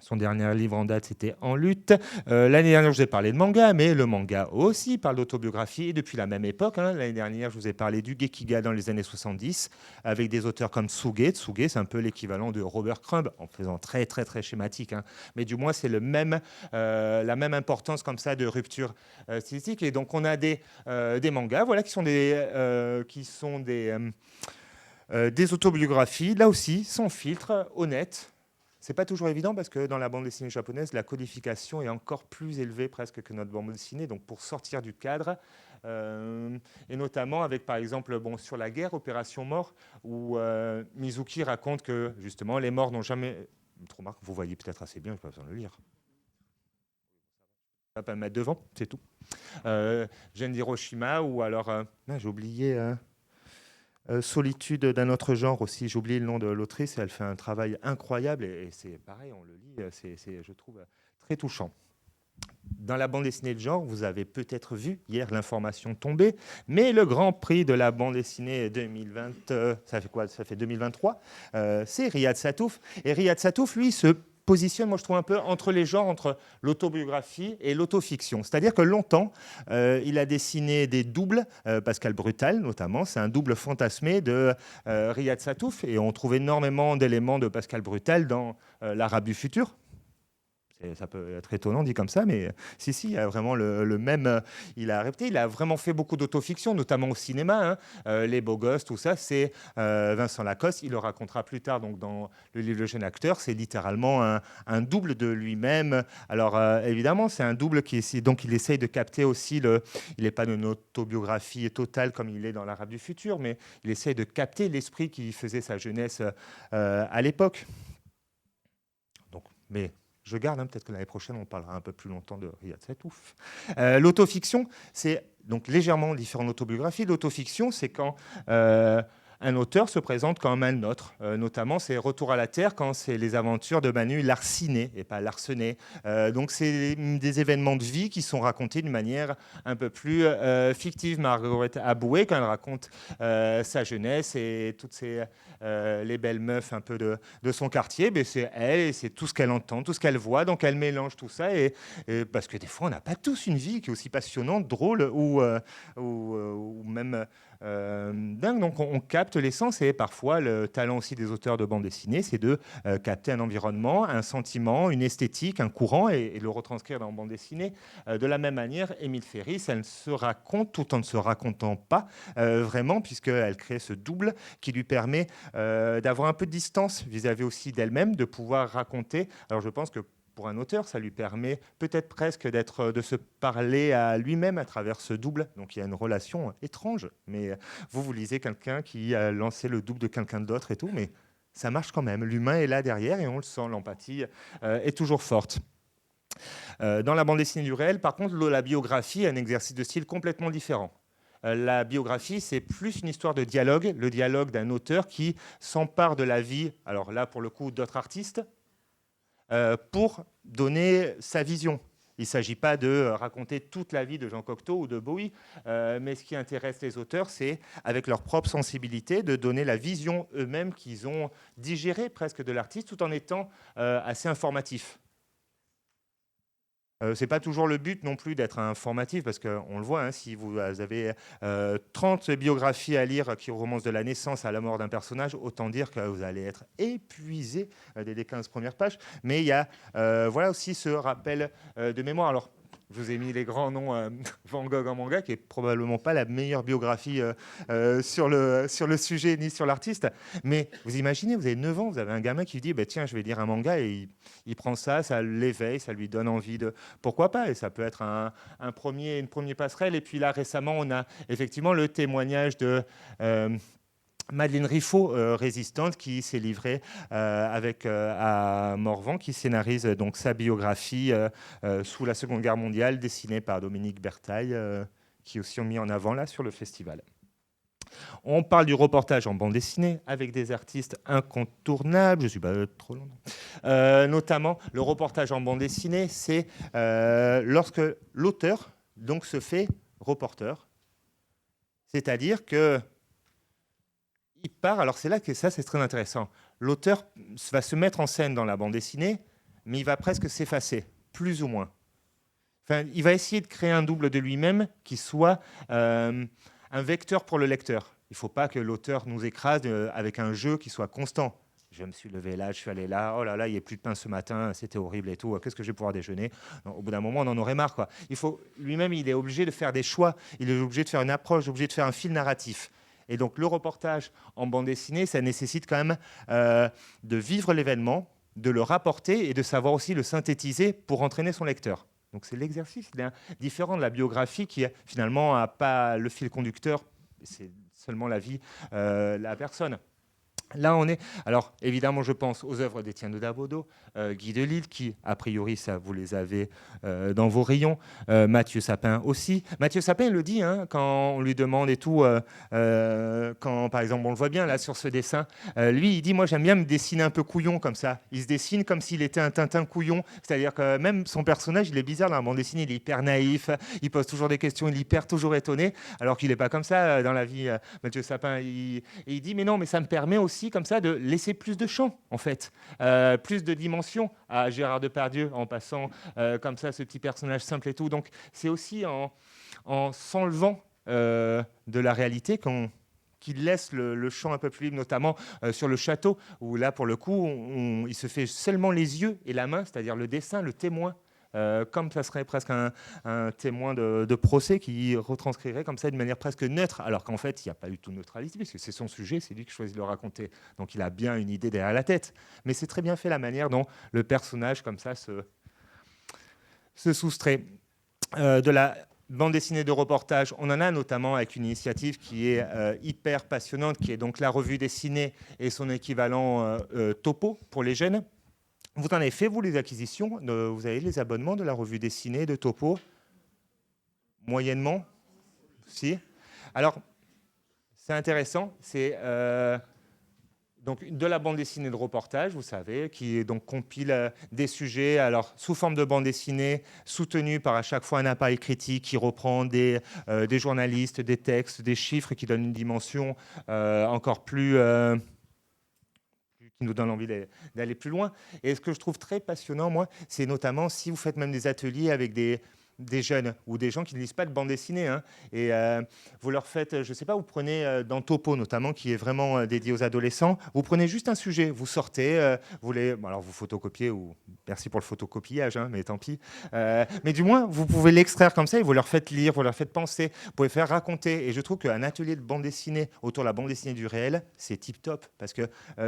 Speaker 1: Son dernier livre en date, c'était En lutte. L'année dernière, je vous ai parlé de manga, mais le manga aussi parle d'autobiographie. Et depuis la même époque, l'année dernière, je vous ai parlé du Gekiga dans les années 70, avec des auteurs comme Tsuge. Tsuge, c'est un peu l'équivalent de Robert Crumb, en faisant très, très, très schématique. Mais du moins, c'est la même importance comme ça de rupture stylistique. Et donc, on a des mangas voilà, qui sont des autobiographies, là aussi, sans filtre, honnêtes. C'est pas toujours évident parce que dans la bande dessinée japonaise, la codification est encore plus élevée presque que notre bande dessinée. Donc pour sortir du cadre, et notamment avec par exemple sur la guerre, Opération Mort, où Mizuki raconte que justement les morts n'ont jamais... Trop marque, vous voyez peut-être assez bien, je n'ai pas besoin de le lire. Je ne vais pas me mettre devant, c'est tout. Gen d'Hiroshima, ou alors... j'ai oublié... Solitude d'un autre genre aussi, j'ai oublié le nom de l'autrice, elle fait un travail incroyable et c'est pareil, on le lit, c'est, je trouve, très touchant. Dans la bande dessinée de genre, vous avez peut-être vu hier l'information tomber, mais le grand prix de la bande dessinée 2020, ça fait quoi? Ça fait 2023, c'est Riyad Sattouf. Et Riyad Sattouf, lui, se positionne, moi je trouve, un peu entre les genres, entre l'autobiographie et l'autofiction. C'est-à-dire que longtemps, il a dessiné des doubles, Pascal Brutal notamment, c'est un double fantasmé de Riyad Sattouf, et on trouve énormément d'éléments de Pascal Brutal dans L'Arabe du futur. Ça peut être étonnant dit comme ça, mais si, il y a vraiment le même. Il a répété, il a vraiment fait beaucoup d'autofiction, notamment au cinéma. Les Beaux Gosses, tout ça, c'est Vincent Lacoste. Il le racontera plus tard donc, dans le livre Le Jeune Acteur. C'est littéralement un double de lui-même. Alors, évidemment, c'est un double donc il essaye de capter aussi il n'est pas d'une autobiographie totale comme il est dans L'Arabe du futur, mais il essaye de capter l'esprit qui faisait sa jeunesse à l'époque. Mais je garde, peut-être que l'année prochaine, on parlera un peu plus longtemps de Riyad Sattouf. L'autofiction, c'est donc légèrement différent de l'autobiographie. L'autofiction, c'est quand un auteur se présente comme un autre. Notamment, c'est Retour à la Terre, quand c'est les aventures de Manu Larcinet et pas Larcenet. Donc, c'est des événements de vie qui sont racontés d'une manière un peu plus fictive. Margaret Aboué, quand elle raconte sa jeunesse et toutes les belles meufs un peu de son quartier, c'est elle et c'est tout ce qu'elle entend, tout ce qu'elle voit. Donc, elle mélange tout ça. Et parce que des fois, on n'a pas tous une vie qui est aussi passionnante, drôle ou même... dingue. Donc on capte l'essence et parfois le talent aussi des auteurs de bande dessinée, c'est de capter un environnement, un sentiment, une esthétique, un courant et le retranscrire dans bande dessinée. De la même manière, Émile Ferris, elle se raconte tout en ne se racontant pas vraiment, puisqu'elle crée ce double qui lui permet d'avoir un peu de distance vis-à-vis aussi d'elle-même, de pouvoir raconter. Alors je pense que pour un auteur, ça lui permet peut-être presque de se parler à lui-même à travers ce double. Donc il y a une relation étrange. Mais vous lisez quelqu'un qui a lancé le double de quelqu'un d'autre et tout, mais ça marche quand même. L'humain est là derrière et on le sent. L'empathie est toujours forte. Dans la bande dessinée du réel, par contre, la biographie est un exercice de style complètement différent. La biographie, c'est plus une histoire de dialogue, le dialogue d'un auteur qui s'empare de la vie, alors là, pour le coup, d'autres artistes, pour donner sa vision. Il ne s'agit pas de raconter toute la vie de Jean Cocteau ou de Bowie, mais ce qui intéresse les auteurs, c'est, avec leur propre sensibilité, de donner la vision eux-mêmes qu'ils ont digérée presque de l'artiste, tout en étant assez informatif. Ce n'est pas toujours le but non plus d'être informatif, parce qu'on le voit, si vous avez 30 biographies à lire qui remontent de la naissance à la mort d'un personnage, autant dire que vous allez être épuisé dès les 15 premières pages. Mais il y a voilà aussi ce rappel de mémoire. Alors, je vous ai mis les grands noms Van Gogh en manga, qui n'est probablement pas la meilleure biographie sur le sujet ni sur l'artiste. Mais vous imaginez, vous avez 9 ans, vous avez un gamin qui dit tiens, je vais lire un manga, et il prend ça, ça l'éveille, ça lui donne envie de... Pourquoi pas? Et ça peut être une première passerelle. Et puis là, récemment, on a effectivement le témoignage de... Madeleine Riffaut, résistante, qui s'est livrée à Morvan, qui scénarise donc sa biographie sous la Seconde Guerre mondiale, dessinée par Dominique Bertaille, qui aussi ont mis en avant là sur le festival. On parle du reportage en bande dessinée avec des artistes incontournables. Je suis pas trop long. Notamment, le reportage en bande dessinée, c'est lorsque l'auteur donc se fait reporter, c'est-à-dire que il part. Alors c'est là que ça c'est très intéressant. L'auteur va se mettre en scène dans la bande dessinée, mais il va presque s'effacer, plus ou moins. Enfin, il va essayer de créer un double de lui-même qui soit un vecteur pour le lecteur. Il ne faut pas que l'auteur nous écrase avec un jeu qui soit constant. Je me suis levé là, je suis allé là, oh là là, il n'y a plus de pain ce matin, c'était horrible et tout, qu'est-ce que je vais pouvoir déjeuner? Non, au bout d'un moment, on en aurait marre, quoi. Lui-même, il est obligé de faire des choix, il est obligé de faire une approche, obligé de faire un fil narratif. Et donc, le reportage en bande dessinée, ça nécessite quand même de vivre l'événement, de le rapporter et de savoir aussi le synthétiser pour entraîner son lecteur. Donc, c'est l'exercice différent de la biographie qui, finalement, n'a pas le fil conducteur, c'est seulement la vie, la personne. Là, on est. Alors, évidemment, je pense aux œuvres d'Étienne de Dabodo, Guy Delisle, qui, a priori, ça, vous les avez dans vos rayons. Mathieu Sapin aussi. Mathieu Sapin, il le dit, hein, quand on lui demande et tout, quand, par exemple, on le voit bien là sur ce dessin, lui, il dit, moi, j'aime bien me dessiner un peu couillon comme ça. Il se dessine comme s'il était un Tintin couillon. C'est-à-dire que même son personnage, il est bizarre dans la bande dessinée, il est hyper naïf, il pose toujours des questions, il est hyper toujours étonné, alors qu'il n'est pas comme ça dans la vie. Mathieu Sapin, il dit, mais non, mais ça me permet aussi comme ça de laisser plus de champ en fait, plus de dimension à Gérard Depardieu en passant comme ça ce petit personnage simple et tout. Donc c'est aussi en s'enlevant de la réalité qu'il laisse le champ un peu plus libre, notamment sur le château, où là pour le coup il se fait seulement les yeux et la main, c'est-à-dire le dessin, le témoin. Comme ça serait presque un témoin de procès qui retranscrirait comme ça d'une manière presque neutre, alors qu'en fait, il n'y a pas du tout de neutralité, parce que c'est son sujet, c'est lui qui choisit de le raconter. Donc il a bien une idée derrière la tête. Mais c'est très bien fait la manière dont le personnage, comme ça, se soustrait. De la bande dessinée de reportage, on en a notamment avec une initiative qui est hyper passionnante, qui est donc la revue dessinée et son équivalent Topo pour les jeunes. Vous en avez fait, vous, les acquisitions vous avez les abonnements de la revue dessinée de Topo? Moyennement? Si. Alors, c'est intéressant. C'est donc de la bande dessinée de reportage, vous savez, qui donc compile des sujets, alors sous forme de bande dessinée, soutenue par à chaque fois un appareil critique qui reprend des journalistes, des textes, des chiffres, qui donnent une dimension encore plus... qui nous donne envie d'aller plus loin. Et ce que je trouve très passionnant, moi, c'est notamment si vous faites même des ateliers avec des jeunes ou des gens qui ne lisent pas de bande dessinée, hein, et vous leur faites, je ne sais pas, vous prenez dans Topo notamment, qui est vraiment dédié aux adolescents, vous prenez juste un sujet, vous sortez, alors vous photocopiez, ou merci pour le photocopiage, hein, mais tant pis, mais du moins vous pouvez l'extraire comme ça et vous leur faites lire, vous leur faites penser, vous pouvez faire raconter, et je trouve qu'un atelier de bande dessinée autour de la bande dessinée du réel, c'est tip top, parce que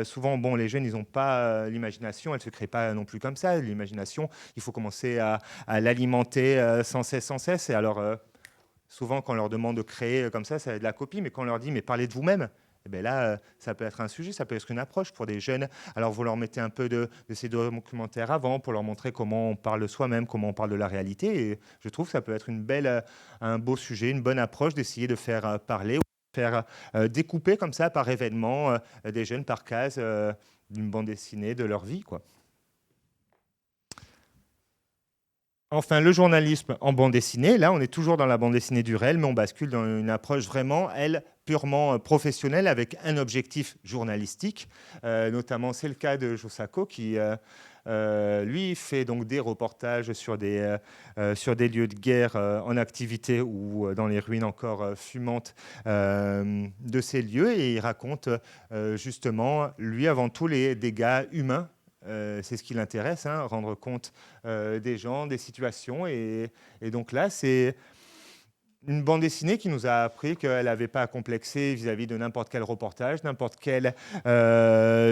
Speaker 1: souvent, bon, les jeunes, ils n'ont pas l'imagination, elle ne se crée pas non plus comme ça, l'imagination, il faut commencer à l'alimenter sans cesse. Et alors, souvent, quand on leur demande de créer comme ça, c'est de la copie, mais quand on leur dit, mais parlez de vous-même, eh bien là, ça peut être un sujet, ça peut être une approche pour des jeunes. Alors, vous leur mettez un peu de ces documentaires avant pour leur montrer comment on parle de soi-même, comment on parle de la réalité. Et je trouve que ça peut être un beau sujet, une bonne approche d'essayer de faire parler, ou de faire découper comme ça par événement des jeunes par case d'une bande dessinée de leur vie, quoi. Enfin, le journalisme en bande dessinée, là, on est toujours dans la bande dessinée du réel, mais on bascule dans une approche vraiment, elle, purement professionnelle, avec un objectif journalistique. Notamment, c'est le cas de Josako, qui, lui, fait donc des reportages sur des lieux de guerre en activité ou dans les ruines encore fumantes de ces lieux. Et il raconte justement, lui, avant tout, les dégâts humains. C'est ce qui l'intéresse, hein, rendre compte des gens, des situations. Et donc là, c'est une bande dessinée qui nous a appris qu'elle n'avait pas à complexer vis-à-vis de n'importe quel reportage, n'importe quelle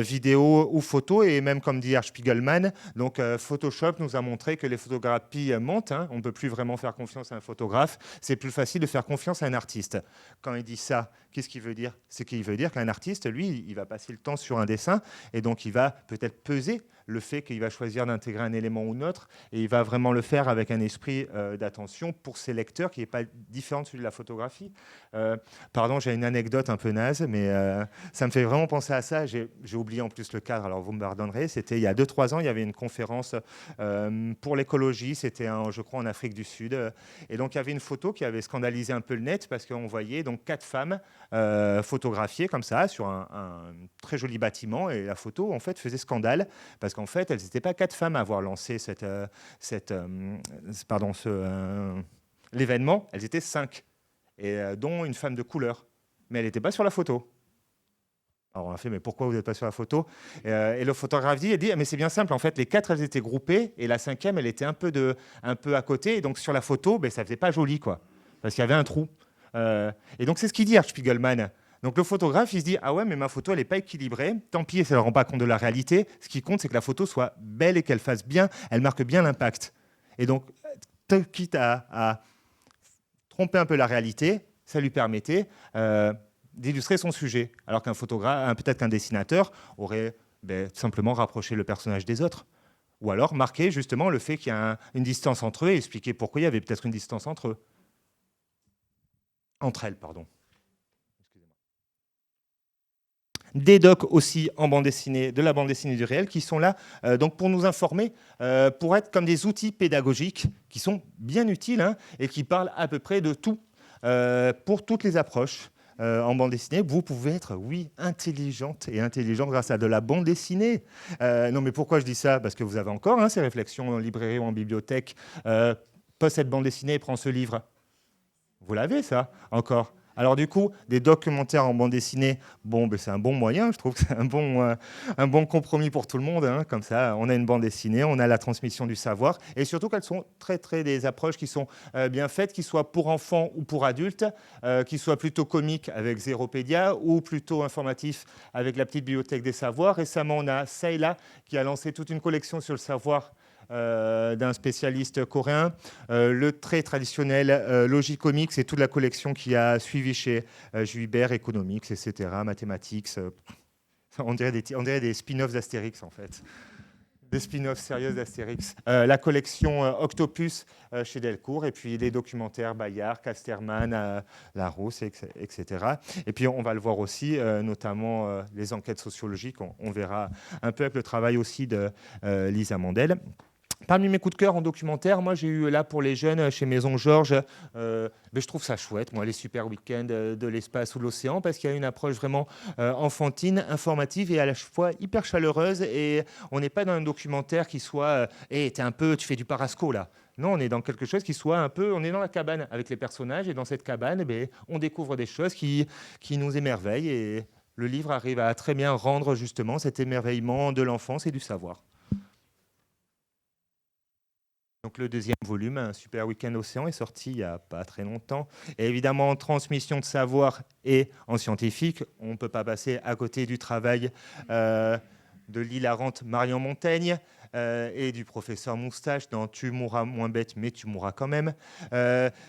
Speaker 1: vidéo ou photo. Et même, comme dit Spiegelman, donc Photoshop nous a montré que les photographies mentent, hein. On ne peut plus vraiment faire confiance à un photographe. C'est plus facile de faire confiance à un artiste. Quand il dit ça, qu'est-ce qu'il veut dire? C'est qu'il veut dire qu'un artiste, lui, il va passer le temps sur un dessin et donc il va peut-être peser le fait qu'il va choisir d'intégrer un élément ou un autre, et il va vraiment le faire avec un esprit d'attention pour ses lecteurs qui n'est pas différent de celui de la photographie. Pardon, j'ai une anecdote un peu naze, mais ça me fait vraiment penser à ça. J'ai oublié en plus le cadre, alors vous me pardonnerez. C'était il y a 2-3 ans, il y avait une conférence pour l'écologie, c'était je crois en Afrique du Sud. Et donc il y avait une photo qui avait scandalisé un peu le net parce qu'on voyait donc 4 femmes photographiées comme ça sur un très joli bâtiment. Et la photo en fait faisait scandale parce qu'en fait elles n'étaient pas 4 femmes à avoir lancé l'événement, elles étaient 5, et dont une femme de couleur. Mais elle n'était pas sur la photo. Alors on a fait, mais pourquoi vous n'êtes pas sur la photo? Et le photographe dit, mais c'est bien simple, en fait, les 4, elles étaient groupées, et la 5e, elle était un peu à côté, et donc sur la photo, ça ne faisait pas joli, quoi, parce qu'il y avait un trou. Et donc c'est ce qu'il dit, Spiegelman. Donc le photographe, il se dit, ah ouais, mais ma photo, elle n'est pas équilibrée, tant pis, ça ne rend pas compte de la réalité, ce qui compte, c'est que la photo soit belle et qu'elle fasse bien, elle marque bien l'impact. Et donc, quitte à tromper un peu la réalité, ça lui permettait d'illustrer son sujet. Alors qu'un photographe, peut-être qu'un dessinateur aurait simplement rapproché le personnage des autres. Ou alors marquer justement le fait qu'il y a une distance entre eux et expliquer pourquoi il y avait peut-être une distance entre eux. Entre elles, pardon. Des docs aussi en bande dessinée, de la bande dessinée du réel, qui sont là donc pour nous informer, pour être comme des outils pédagogiques qui sont bien utiles et qui parlent à peu près de tout, pour toutes les approches. En bande dessinée, vous pouvez être, oui, intelligente et intelligent grâce à de la bande dessinée. Non, mais pourquoi je dis ça? Parce que vous avez encore ces réflexions en librairie ou en bibliothèque. Pose cette bande dessinée et prends ce livre. Vous l'avez, ça, encore. Alors du coup, des documentaires en bande dessinée, c'est un bon moyen, je trouve que c'est un bon compromis pour tout le monde. Comme ça, on a une bande dessinée, on a la transmission du savoir, et surtout qu'elles sont très des approches qui sont bien faites, qu'ils soient pour enfants ou pour adultes, qu'ils soient plutôt comiques avec Zéropédia ou plutôt informatifs avec la petite bibliothèque des savoirs. Récemment, on a Sayla qui a lancé toute une collection sur le savoir d'un spécialiste coréen. Le très traditionnel Logicomics et toute la collection qui a suivi chez Juibert, Economics, etc., Mathématiques. On dirait des spin-offs d'Astérix, en fait. Des spin-offs sérieux d'Astérix. La collection Octopus chez Delcourt, et puis les documentaires Bayard, Casterman, Larousse, etc. Et puis on va le voir aussi, notamment les enquêtes sociologiques. On verra un peu avec le travail aussi de Lisa Mandel. Parmi mes coups de cœur en documentaire, moi j'ai eu là pour les jeunes chez Maison Georges, je trouve ça chouette, moi, les super week-ends de l'espace ou de l'océan, parce qu'il y a une approche vraiment enfantine, informative et à la fois hyper chaleureuse, et on n'est pas dans un documentaire qui soit tu fais du parasco là. Non, on est dans quelque chose qui soit un peu, on est dans la cabane avec les personnages, et dans cette cabane, on découvre des choses qui nous émerveillent, et le livre arrive à très bien rendre justement cet émerveillement de l'enfance et du savoir. Donc le deuxième volume, un super week-end océan, est sorti il n'y a pas très longtemps. Et évidemment, en transmission de savoir et en scientifique, on ne peut pas passer à côté du travail de l'hilarante Marion Montaigne et du professeur Moustache dans Tu mourras moins bête, mais tu mourras quand même.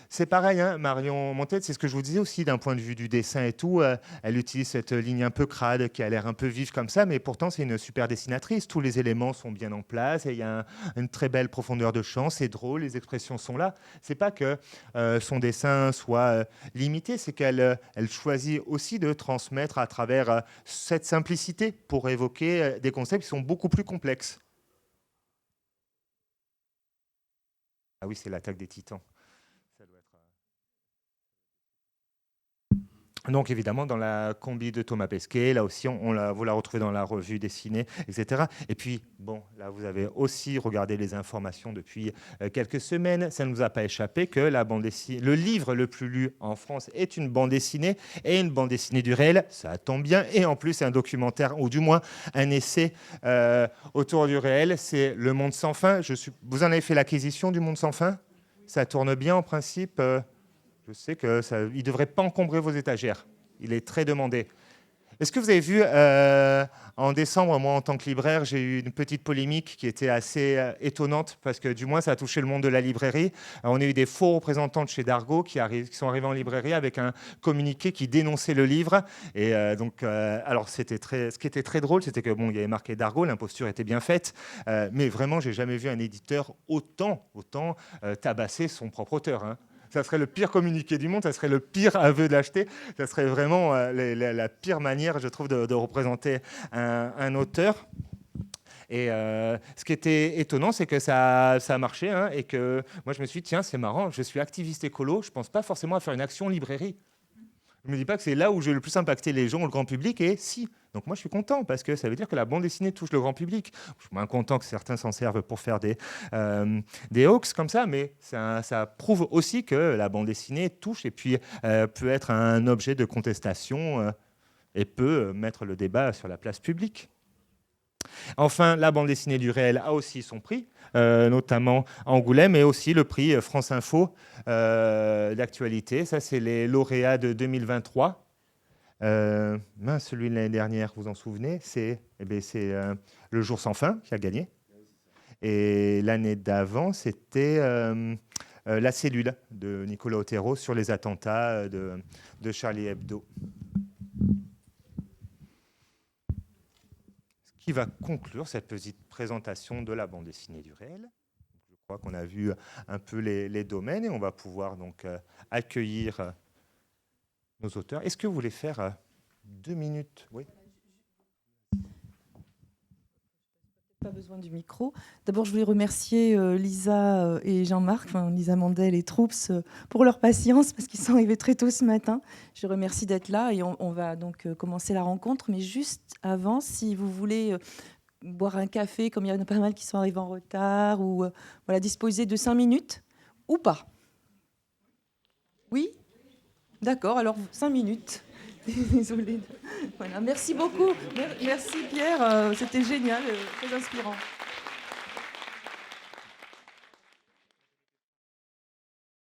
Speaker 1: C'est pareil, Marion Montaigne, c'est ce que je vous disais aussi d'un point de vue du dessin et tout. Elle utilise cette ligne un peu crade qui a l'air un peu vive comme ça, mais pourtant c'est une super dessinatrice. Tous les éléments sont bien en place et il y a une très belle profondeur de champ. C'est drôle, les expressions sont là. C'est pas que son dessin soit limité, c'est qu'elle choisit aussi de transmettre à travers cette simplicité pour évoquer des concepts qui sont beaucoup plus complexes. Ah oui, c'est l'attaque des Titans. Ça doit être... Donc évidemment, dans la combi de Thomas Pesquet, là aussi, vous la retrouvez dans la revue dessinée, etc. Et puis, là, vous avez aussi regardé les informations depuis quelques semaines. Ça ne nous a pas échappé que le livre le plus lu en France est une bande dessinée, et une bande dessinée du réel, ça tombe bien. Et en plus, c'est un documentaire, ou du moins un essai autour du réel. C'est Le Monde sans fin. Vous en avez fait l'acquisition du Monde sans fin? Ça tourne bien en principe. Je sais qu'il ne devrait pas encombrer vos étagères. Il est très demandé. Est-ce que vous avez vu, en décembre, moi, en tant que libraire, j'ai eu une petite polémique qui était assez étonnante, parce que du moins, ça a touché le monde de la librairie. On a eu des faux représentants de chez Dargaud qui sont arrivés en librairie avec un communiqué qui dénonçait le livre. Et alors, ce qui était très drôle, c'était que il y avait marqué Dargaud, l'imposture était bien faite, mais vraiment, j'ai jamais vu un éditeur autant tabasser son propre auteur. Ça serait le pire communiqué du monde, ça serait le pire aveu d'acheter, ça serait vraiment la pire manière, je trouve, de représenter un auteur. Et ce qui était étonnant, c'est que ça a marché, hein, et que moi, je me suis dit, tiens, c'est marrant, je suis activiste écolo, je ne pense pas forcément à faire une action librairie. Je ne me dis pas que c'est là où j'ai le plus impacté les gens, le grand public, et si. Donc moi, je suis content, parce que ça veut dire que la bande dessinée touche le grand public. Je suis moins content que certains s'en servent pour faire des hoax comme ça, mais ça prouve aussi que la bande dessinée touche, et puis peut être un objet de contestation, et peut mettre le débat sur la place publique. Enfin, la bande dessinée du réel a aussi son prix, notamment à Angoulême, et aussi le prix France Info d'actualité. Ça, c'est les lauréats de 2023. Celui de l'année dernière, vous vous en souvenez, c'est Le Jour sans fin qui a gagné. Et l'année d'avant, c'était La Cellule de Nicolas Otero sur les attentats de Charlie Hebdo. Qui va conclure cette petite présentation de la bande dessinée du réel. Je crois qu'on a vu un peu les domaines et on va pouvoir donc accueillir nos auteurs. Est-ce que vous voulez faire 2 minutes? Oui.
Speaker 2: Pas besoin du micro. D'abord, je voulais remercier Lisa et Jean-Marc, Lisa Mandel et Troups, pour leur patience, parce qu'ils sont arrivés très tôt ce matin. Je remercie d'être là et on va donc commencer la rencontre. Mais juste avant, si vous voulez boire un café, comme il y en a pas mal qui sont arrivés en retard, ou disposer de 5 minutes, ou pas. Oui? D'accord, alors 5 minutes. Désolée. Voilà, merci beaucoup. Merci Pierre, c'était génial, très inspirant.